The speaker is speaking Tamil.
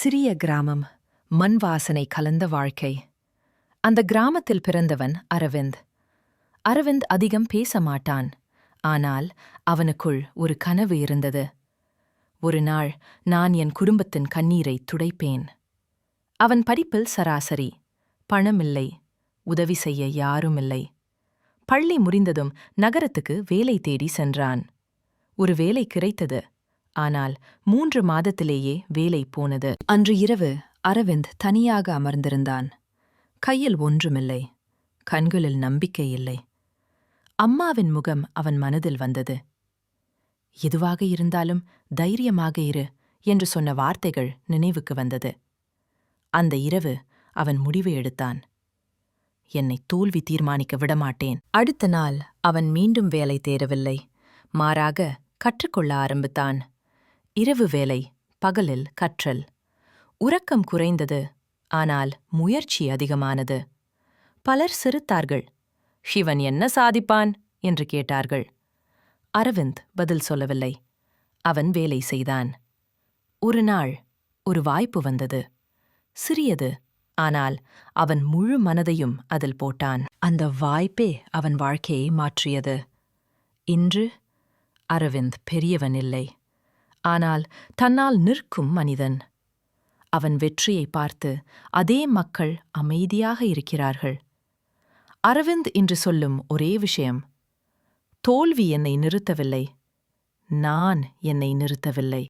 சிறிய கிராமம், மண் வாசனை கலந்த வாழ்க்கை. அந்த கிராமத்தில் பிறந்தவன் அரவிந்த். அரவிந்த் அதிகம் பேச மாட்டான். ஆனால் அவனுக்குள் ஒரு கனவு இருந்தது. ஒரு நாள் நான் என் குடும்பத்தின் கண்ணீரை துடைப்பேன். அவன் படிப்பில் சராசரி. பணமில்லை. உதவி செய்ய யாருமில்லை. பள்ளி முடிந்ததும் நகரத்துக்கு வேலை தேடி சென்றான். ஒரு வேலை கிடைத்தது. ஆனால் 3 மாதத்திலேயே வேலை போனது. அன்று இரவு அரவிந்த் தனியாக அமர்ந்திருந்தான். கையில் ஒன்றுமில்லை. கண்களில் நம்பிக்கை இல்லை. அம்மாவின் முகம் அவன் மனதில் வந்தது. எதுவாக இருந்தாலும் தைரியமாக இரு என்று சொன்ன வார்த்தைகள் நினைவுக்கு வந்தது. அந்த இரவு அவன் முடிவு எடுத்தான். என்னை தோல்வி தீர்மானிக்க விடமாட்டேன். அடுத்த நாள் அவன் மீண்டும் வேலை தேடவில்லை. மாறாக கற்றுக்கொள்ள ஆரம்பித்தான். இரவு வேலை, பகலில் கற்றல். உறக்கம் குறைந்தது. ஆனால் முயற்சி அதிகமானது. பலர் சிரித்தார்கள். சிவன் என்ன சாதிப்பான் என்று கேட்டார்கள். அரவிந்த் பதில் சொல்லவில்லை. அவன் வேலை செய்தான். ஒரு நாள் ஒரு வாய்ப்பு வந்தது. சிறியது. ஆனால் அவன் முழு மனதையும் அதில் போட்டான். அந்த வாய்ப்பே அவன் வாழ்க்கையை மாற்றியது. இன்று அரவிந்த் பெரியவன் இல்லை. ஆனால் தன்னால் நிற்கும் மனிதன். அவன் வெற்றியை பார்த்து அதே மக்கள் அமைதியாக இருக்கிறார்கள். அரவிந்த் இன்று சொல்லும் ஒரே விஷயம், தோல்வி என்னை நிறுத்தவில்லை, நான் என்னை நிறுத்தவில்லை.